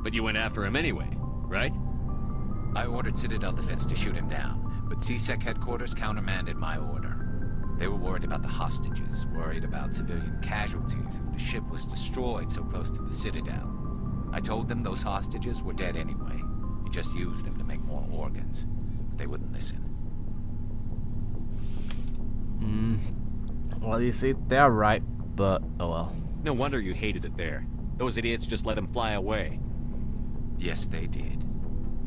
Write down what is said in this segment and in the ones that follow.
But you went after him anyway, right? I ordered Citadel Defense to shoot him down, but CSEC headquarters countermanded my order. They were worried about the hostages, worried about civilian casualties if the ship was destroyed so close to the Citadel. I told them those hostages were dead anyway. You just used them to make more organs. But they wouldn't listen. Well, you see, they're right, but oh well. No wonder you hated it there. Those idiots just let him fly away. Yes, they did.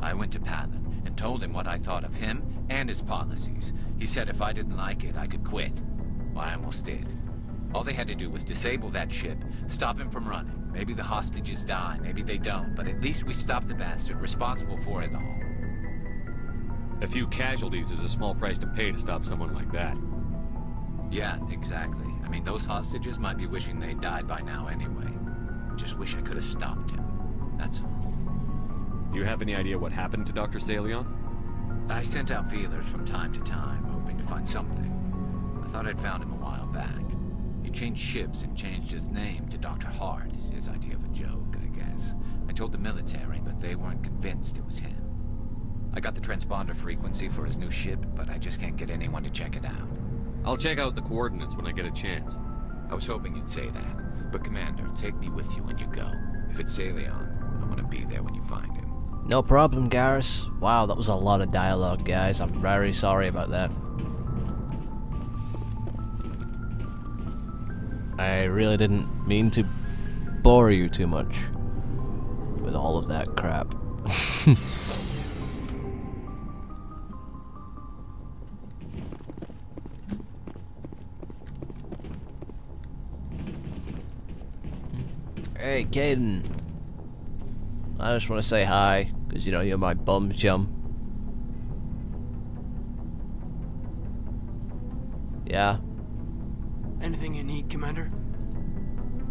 I went to Patton and told him what I thought of him and his policies. He said if I didn't like it, I could quit. Well, I almost did. All they had to do was disable that ship, stop him from running. Maybe the hostages die, maybe they don't, but at least we stopped the bastard responsible for it all. A few casualties is a small price to pay to stop someone like that. Yeah, exactly. I mean, those hostages might be wishing they'd died by now anyway. Just wish I could have stopped him. That's all. Do you have any idea what happened to Dr. Saleon? I sent out feelers from time to time, hoping to find something. I thought I'd found him a while back. He changed ships and changed his name to Dr. Hart, his idea of a joke, I guess. I told the military, but they weren't convinced it was him. I got the transponder frequency for his new ship, but I just can't get anyone to check it out. I'll check out the coordinates when I get a chance. I was hoping you'd say that. But Commander, take me with you when you go. If it's Saleon, I want to be there when you find him. No problem, Garrus. Wow, that was a lot of dialogue, guys. I'm very sorry about that. I really didn't mean to bore you too much with all of that crap. Hey, Kaidan. I just want to say hi, because, you know, you're my bum chum. Yeah? Anything you need, Commander?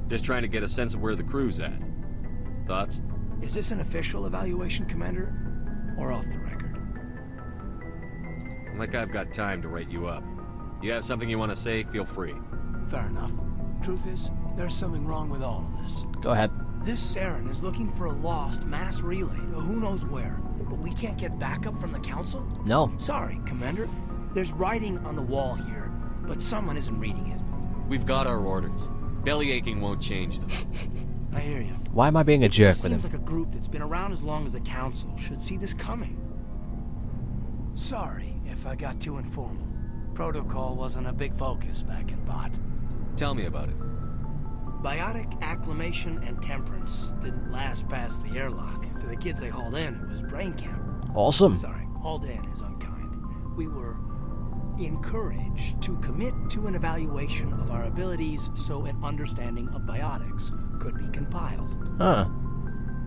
Just trying to get a sense of where the crew's at. Thoughts? Is this an official evaluation, Commander? Or off the record? Like I've got time to write you up. You have something you want to say, feel free. Fair enough. Truth is, there's something wrong with all of this. Go ahead. This Saren is looking for a lost mass relay to who knows where, but we can't get backup from the Council? No. Sorry, Commander. There's writing on the wall here, but someone isn't reading it. We've got our orders. Belly aching won't change them. I hear you. Why am I being a jerk with him? Seems like a group that's been around as long as the Council should see this coming. Sorry if I got too informal. Protocol wasn't a big focus back in Bot. Tell me about it. Biotic acclimation and temperance didn't last past the airlock. To the kids they hauled in, it was brain camp. Awesome. Sorry, hauled in is unkind. We were encouraged to commit to an evaluation of our abilities so an understanding of biotics could be compiled. Huh.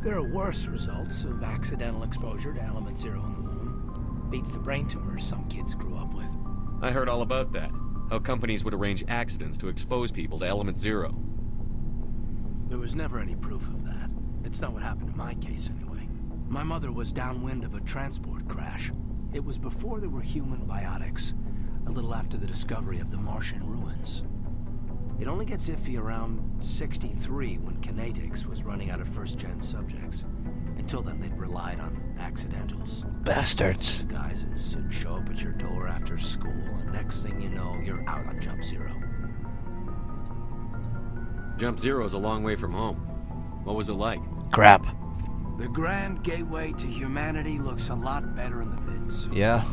There are worse results of accidental exposure to element 0 in the womb. Beats the brain tumors some kids grew up with. I heard all about that. How companies would arrange accidents to expose people to element 0. There was never any proof of that. It's not what happened in my case, anyway. My mother was downwind of a transport crash. It was before there were human biotics, a little after the discovery of the Martian ruins. It only gets iffy around 63 when Kinetics was running out of first-gen subjects. Until then, they'd relied on accidentals. Bastards. Guys in suits show up at your door after school, and next thing you know, you're out on Jump Zero. Jump Zero's a long way from home. What was it like? Crap. The grand gateway to humanity looks a lot better in the vids. Yeah.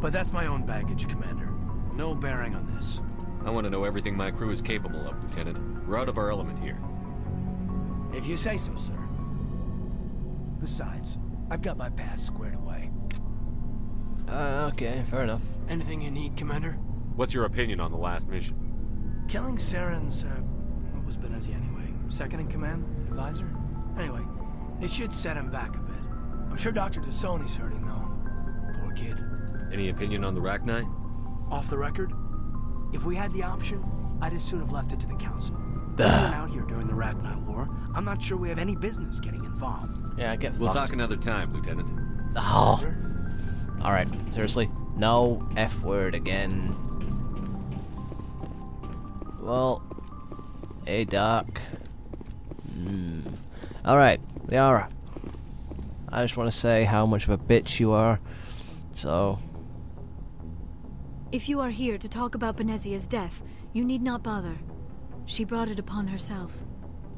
But that's my own baggage, Commander. No bearing on this. I want to know everything my crew is capable of, Lieutenant. We're out of our element here. If you say so, sir. Besides, I've got my past squared away. Okay, fair enough. Anything you need, Commander? What's your opinion on the last mission? Killing Saren's, what was Benezi anyway? Second in command? Advisor? Anyway, it should set him back a bit. I'm sure Dr. Tassoni's hurting, though. Poor kid. Any opinion on the Rachni? Off the record? If we had the option, I'd as soon have left it to the Council. We went out here during the Rachni War. I'm not sure we have any business getting involved. Yeah, get We'll fucked. talk another time, Lieutenant. Oh. Sir? Alright, seriously? No F word again. Well, hey Doc. Alright, Liara. I just want to say how much of a bitch you are. So... If you are here to talk about Benezia's death, you need not bother. She brought it upon herself.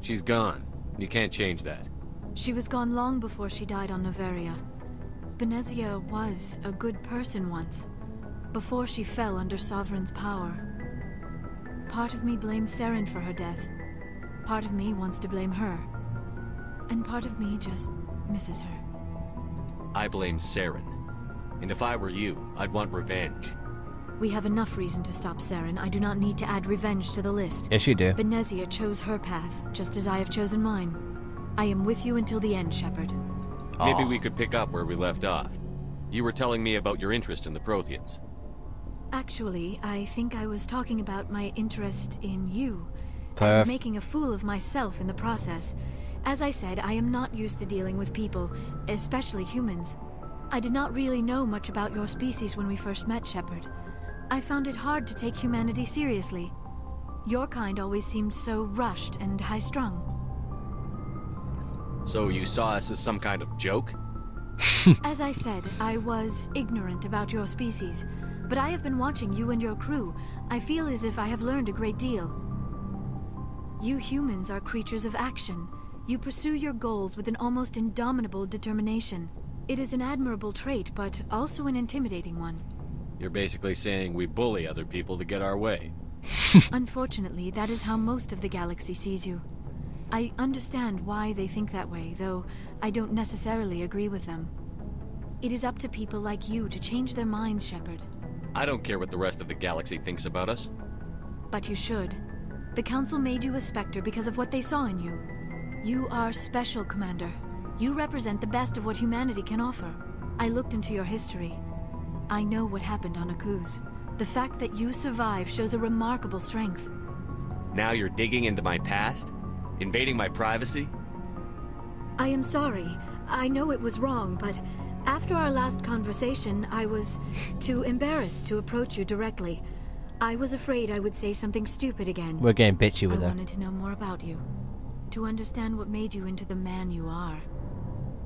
She's gone. You can't change that. She was gone long before she died on Noveria. Benezia was a good person once, before she fell under Sovereign's power. Part of me blames Saren for her death. Part of me wants to blame her. And part of me just misses her. I blame Saren. And if I were you, I'd want revenge. We have enough reason to stop Saren. I do not need to add revenge to the list. Yes, you do. Benezia chose her path, just as I have chosen mine. I am with you until the end, Shepard. Maybe we could pick up where we left off. You were telling me about your interest in the Protheans. Actually, I think I was talking about my interest in you. Perf. And making a fool of myself in the process. As I said, I am not used to dealing with people, especially humans. I did not really know much about your species when we first met, Shepard. I found it hard to take humanity seriously. Your kind always seemed so rushed and high-strung. So you saw us as some kind of joke? As I said, I was ignorant about your species, but I have been watching you and your crew. I feel as if I have learned a great deal. You humans are creatures of action. You pursue your goals with an almost indomitable determination. It is an admirable trait, but also an intimidating one. You're basically saying we bully other people to get our way. Unfortunately, that is how most of the galaxy sees you. I understand why they think that way, though I don't necessarily agree with them. It is up to people like you to change their minds, Shepard. I don't care what the rest of the galaxy thinks about us. But you should. The Council made you a Spectre because of what they saw in you. You are special, Commander. You represent the best of what humanity can offer. I looked into your history. I know what happened on Akuz. The fact that you survived shows a remarkable strength. Now you're digging into my past? Invading my privacy? I am sorry. I know it was wrong, but after our last conversation, I was too embarrassed to approach you directly. I was afraid I would say something stupid again. We're getting bitchy with I her. wanted to know more about you. To understand what made you into the man you are.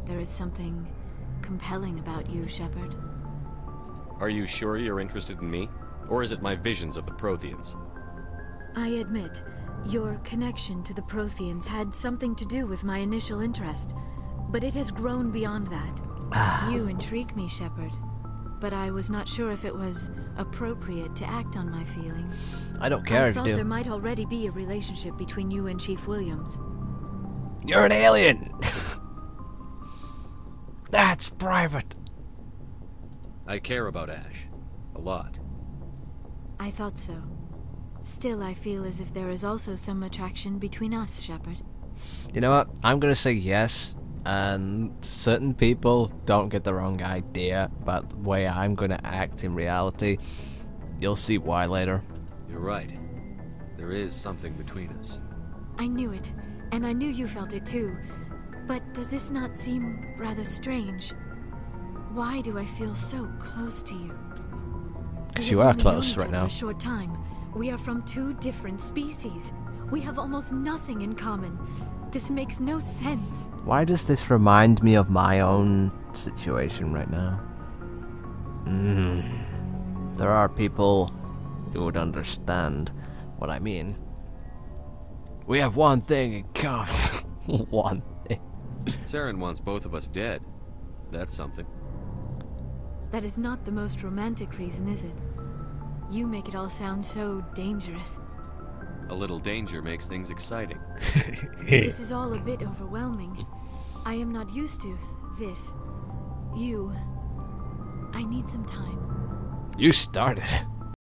There is something compelling about you, Shepard. Are you sure you're interested in me? Or is it my visions of the Protheans? I admit, your connection to the Protheans had something to do with my initial interest, but it has grown beyond that. You intrigue me, Shepard, but I was not sure if it was appropriate to act on my feelings. I don't care I if you thought do. there might already be a relationship between you and Chief Williams. You're an alien! That's private! I care about Ash. A lot. I thought so. Still, I feel as if there is also some attraction between us, Shepard. You know what? I'm gonna say yes, and certain people don't get the wrong idea about the way I'm gonna act in reality. You'll see why later. You're right. There is something between us. I knew it, and I knew you felt it too. But does this not seem rather strange? Why do I feel so close to you? Because We you have are only close known right each other now. A short time. We are from two different species. We have almost nothing in common. This makes no sense. Why does this remind me of my own situation right now? There are people who would understand what I mean. We have one thing in common. One thing. Saren wants both of us dead. That's something. That is not the most romantic reason, is it? You make it all sound so dangerous. A little danger makes things exciting. This is all a bit overwhelming. I am not used to this. You. I need some time. You started.